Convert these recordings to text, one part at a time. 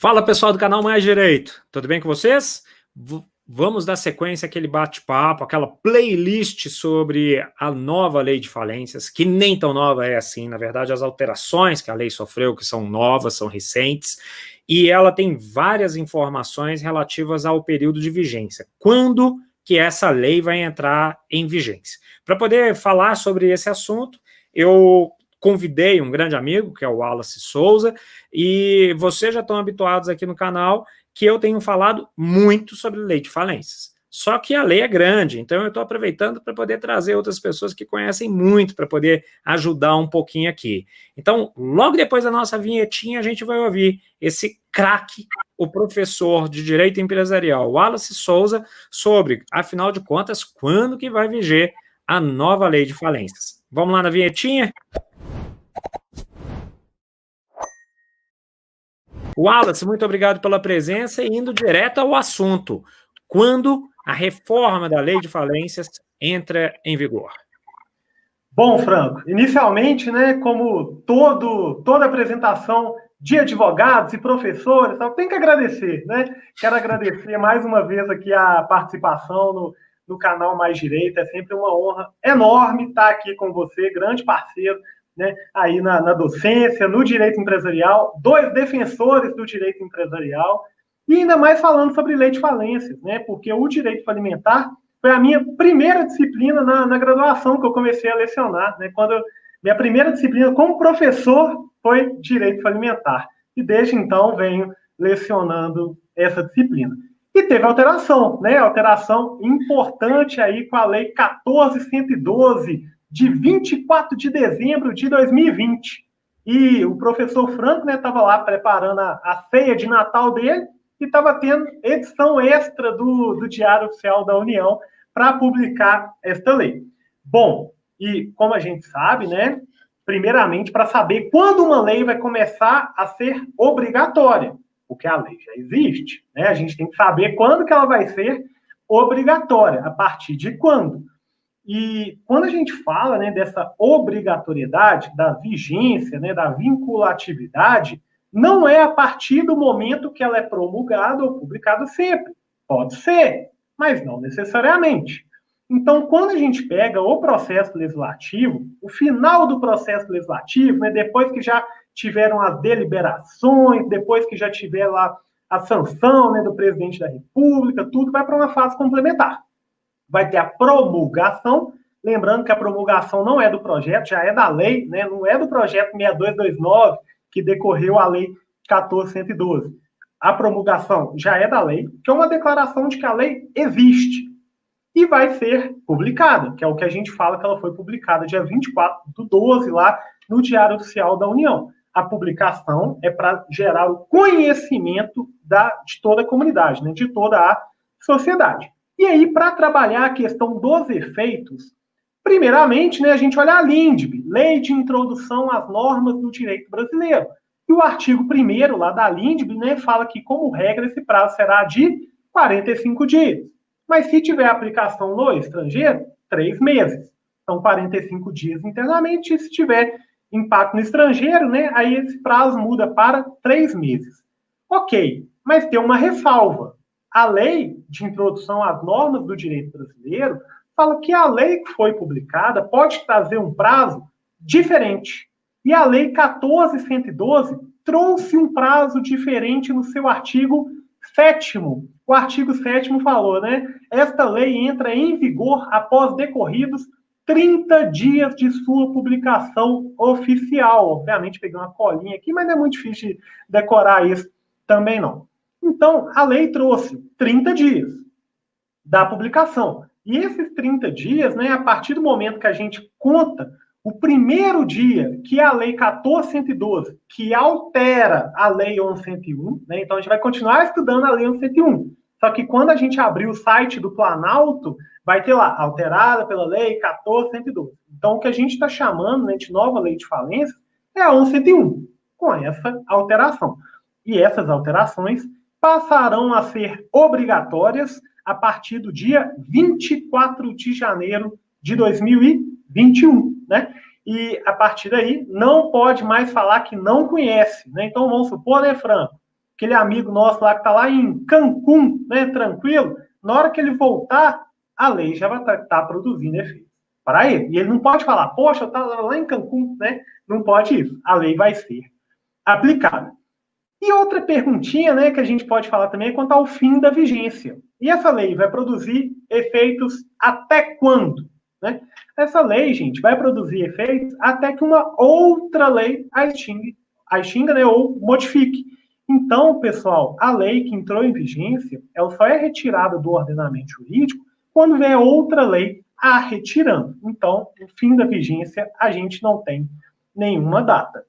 Fala pessoal do canal Mais Direito, tudo bem com vocês? Vamos dar sequência àquele bate-papo, aquela playlist sobre a nova lei de falências, que nem tão nova é assim, na verdade as alterações que a lei sofreu, que são novas, são recentes, e ela tem várias informações relativas ao período de vigência. Quando que essa lei vai entrar em vigência? Para poder falar sobre esse assunto, eu convidei um grande amigo, que é o Wallace Souza, e vocês já estão habituados aqui no canal que eu tenho falado muito sobre lei de falências. Só que a lei é grande, então eu estou aproveitando para poder trazer outras pessoas que conhecem muito, para poder ajudar um pouquinho aqui. Então, logo depois da nossa vinhetinha, a gente vai ouvir esse craque, o professor de Direito Empresarial, Wallace Souza, sobre, afinal de contas, quando que vai viger a nova lei de falências. Vamos lá na vinhetinha? Wallace, muito obrigado pela presença e indo direto ao assunto. Quando a reforma da lei de falências entra em vigor? Bom, Franco, inicialmente, né, como toda apresentação de advogados e professores, eu tenho que agradecer, né? Quero agradecer mais uma vez aqui a participação no canal Mais Direito. É sempre uma honra enorme estar aqui com você, grande parceiro, né, aí na docência, no direito empresarial, dois defensores do direito empresarial, e ainda mais falando sobre lei de falências, né? Porque o direito falimentar foi a minha primeira disciplina na graduação que eu comecei a lecionar, né? Minha primeira disciplina como professor foi Direito Falimentar. E desde então venho lecionando essa disciplina. E teve alteração, né? Alteração importante aí com a Lei 14.112, de 24 de dezembro de 2020. E o professor Franco, né, estava lá preparando a ceia de Natal dele, e estava tendo edição extra do Diário Oficial da União para publicar esta lei. Bom, e como a gente sabe, né, primeiramente, para saber quando uma lei vai começar a ser obrigatória, porque a lei já existe, né, a gente tem que saber quando que ela vai ser obrigatória, a partir de quando. E quando a gente fala, né, dessa obrigatoriedade, da vigência, né, da vinculatividade, não é a partir do momento que ela é promulgada ou publicada sempre. Pode ser, mas não necessariamente. Então, quando a gente pega o processo legislativo, o final do processo legislativo, né, depois que já tiveram as deliberações, depois que já tiver lá a sanção, né, do presidente da República, tudo vai para uma fase complementar. Vai ter a promulgação, lembrando que a promulgação não é do projeto, já é da lei, né? Não é do projeto 6229, que decorreu a lei 14.112. A promulgação já é da lei, que é uma declaração de que a lei existe e vai ser publicada, que é o que a gente fala que ela foi publicada dia 24/12, lá no Diário Oficial da União. A publicação é para gerar o conhecimento de toda a comunidade, né? De toda a sociedade. E aí, para trabalhar a questão dos efeitos, primeiramente, né, a gente olha a LINDB, Lei de Introdução às Normas do Direito Brasileiro. E o artigo 1º lá da LINDB, né, fala que, como regra, esse prazo será de 45 dias. Mas se tiver aplicação no estrangeiro, 3 meses. Então, 45 dias internamente, e se tiver impacto no estrangeiro, né, aí esse prazo muda para 3 meses. Ok, mas tem uma ressalva. A lei de introdução às normas do direito brasileiro fala que a lei que foi publicada pode trazer um prazo diferente. E a lei 14.112 trouxe um prazo diferente no seu artigo 7º. O artigo 7º falou, né? Esta lei entra em vigor após decorridos 30 dias de sua publicação oficial. Obviamente, peguei uma colinha aqui, mas não é muito difícil de decorar isso também não. Então, a lei trouxe 30 dias da publicação. E esses 30 dias, né, a partir do momento que a gente conta o primeiro dia que a Lei 14.112, que altera a Lei 11.101, né, então a gente vai continuar estudando a Lei 11.101. Só que quando a gente abrir o site do Planalto, vai ter lá, alterada pela Lei 14.112. Então, o que a gente está chamando, né, de nova Lei de Falência é a 11.101, com essa alteração. E essas alterações passarão a ser obrigatórias a partir do dia 24 de janeiro de 2021, né? E a partir daí não pode mais falar que não conhece, né? Então vamos supor, né, Franco? aquele amigo nosso lá que está lá em Cancún, né, tranquilo, na hora que ele voltar, a lei já vai estar produzindo efeito para ele. E ele não pode falar, poxa, eu estava lá em Cancún, né? Não pode isso. A lei vai ser aplicada. E outra perguntinha, né, que a gente pode falar também é quanto ao fim da vigência. E essa lei vai produzir efeitos até quando? Né? Essa lei, gente, vai produzir efeitos até que uma outra lei a extinga, né, ou modifique. Então, pessoal, a lei que entrou em vigência, ela só é retirada do ordenamento jurídico quando vier outra lei a retirando. Então, o fim da vigência, a gente não tem nenhuma data.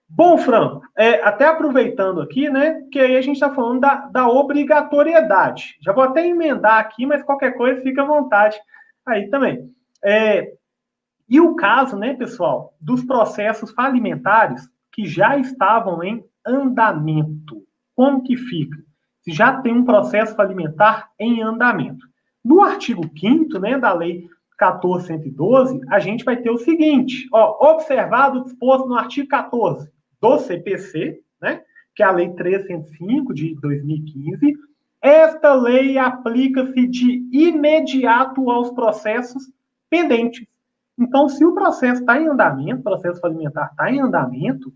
Bom, Franco, até aproveitando aqui, né, que aí a gente está falando da obrigatoriedade. Já vou até emendar aqui, mas qualquer coisa fica à vontade aí também. E o caso, né, pessoal, dos processos falimentares que já estavam em andamento. Como que fica? Se já tem um processo falimentar em andamento. No artigo 5º, né, da Lei 14.112, a gente vai ter o seguinte, observado o disposto no artigo 14 do CPC, né, que é a Lei 305 de 2015, esta lei aplica-se de imediato aos processos pendentes. Então, se o processo está em andamento, o processo falimentar está em andamento,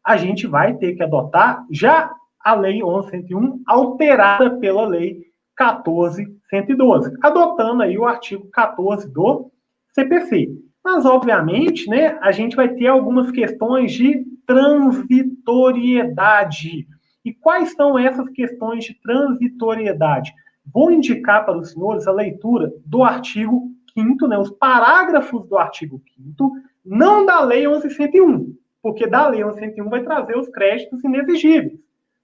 a gente vai ter que adotar já a Lei 11.101, alterada pela Lei 14.112, adotando aí o artigo 14 do CPC. Mas, obviamente, né, a gente vai ter algumas questões de transitoriedade. E quais são essas questões de transitoriedade? Vou indicar para os senhores a leitura do artigo 5º, né, os parágrafos do artigo 5º, não da Lei 11.101, porque da Lei 11.101 vai trazer os créditos inexigíveis,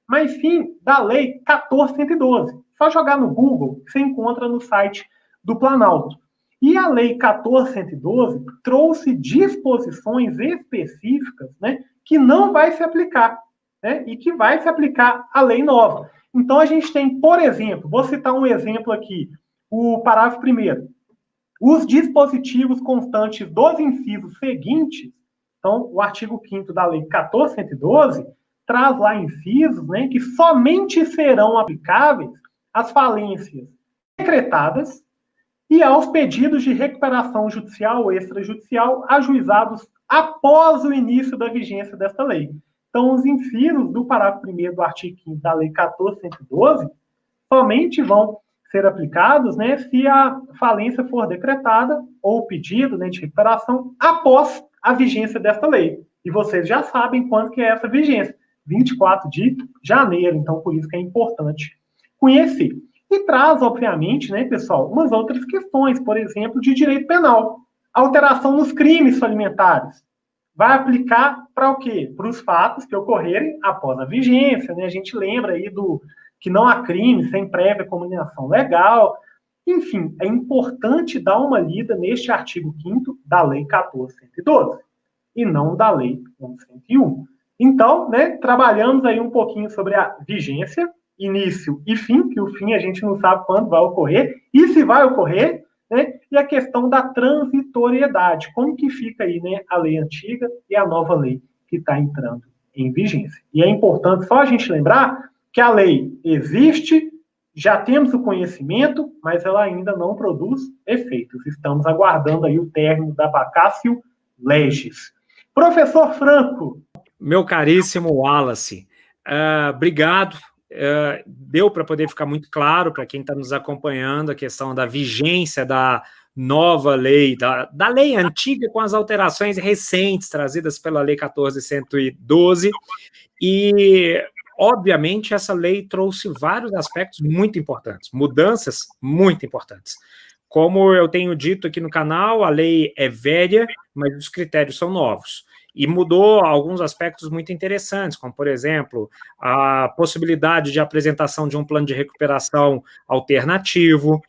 mas sim da Lei 14.112. Só jogar no Google, você encontra no site do Planalto. E a Lei 14.112 trouxe disposições específicas, né, que não vai se aplicar, né, e que vai se aplicar a lei nova. Então, a gente tem, por exemplo, vou citar um exemplo aqui, o parágrafo 1º. Os dispositivos constantes dos incisos seguintes, então, o artigo 5º da Lei 14.112 traz lá incisos, né, que somente serão aplicáveis às falências decretadas e aos pedidos de recuperação judicial ou extrajudicial ajuizados após o início da vigência desta lei. Então, os incisos do parágrafo 1º do artigo 5º da Lei 14.112 somente vão ser aplicados, né, se a falência for decretada ou o pedido, né, de recuperação após a vigência desta lei. E vocês já sabem quando que é essa vigência, 24 de janeiro, então por isso que é importante conhecer. E traz, obviamente, né, pessoal, umas outras questões, por exemplo, de direito penal. Alteração nos crimes falimentares. Vai aplicar para o quê? Para os fatos que ocorrerem após a vigência, né? A gente lembra aí do que não há crime sem prévia comunicação legal. Enfim, é importante dar uma lida neste artigo 5º da Lei 14.112 e não da Lei 11.101. Então, né, trabalhamos aí um pouquinho sobre a vigência, início e fim, que o fim a gente não sabe quando vai ocorrer, e se vai ocorrer, né, e a questão da transitoriedade, como que fica aí, né, a lei antiga e a nova lei que está entrando em vigência. E é importante só a gente lembrar que a lei existe, já temos o conhecimento, mas ela ainda não produz efeitos. Estamos aguardando aí o término da vacatio legis. Professor Franco. Meu caríssimo Wallace, obrigado. Deu para poder ficar muito claro para quem está nos acompanhando a questão da vigência da nova lei, da lei antiga com as alterações recentes trazidas pela Lei 14.112 e, obviamente, essa lei trouxe vários aspectos muito importantes, mudanças muito importantes. Como eu tenho dito aqui no canal, a lei é velha, mas os critérios são novos. E mudou alguns aspectos muito interessantes, como, por exemplo, a possibilidade de apresentação de um plano de recuperação alternativo,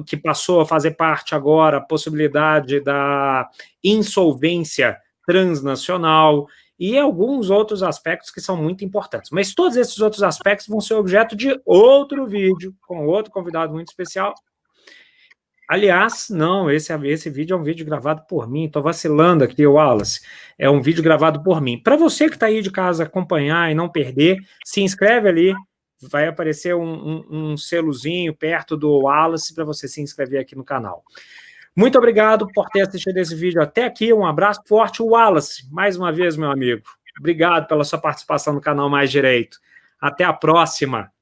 que passou a fazer parte agora a possibilidade da insolvência transnacional e alguns outros aspectos que são muito importantes. Mas todos esses outros aspectos vão ser objeto de outro vídeo, com outro convidado muito especial. Aliás, não, esse vídeo é um vídeo gravado por mim, estou vacilando aqui, Wallace. É um vídeo gravado por mim. Para você que está aí de casa acompanhar e não perder, se inscreve ali, vai aparecer um selozinho perto do Wallace para você se inscrever aqui no canal. Muito obrigado por ter assistido esse vídeo até aqui, um abraço forte, Wallace, mais uma vez, meu amigo. Obrigado pela sua participação no canal Mais Direito. Até a próxima.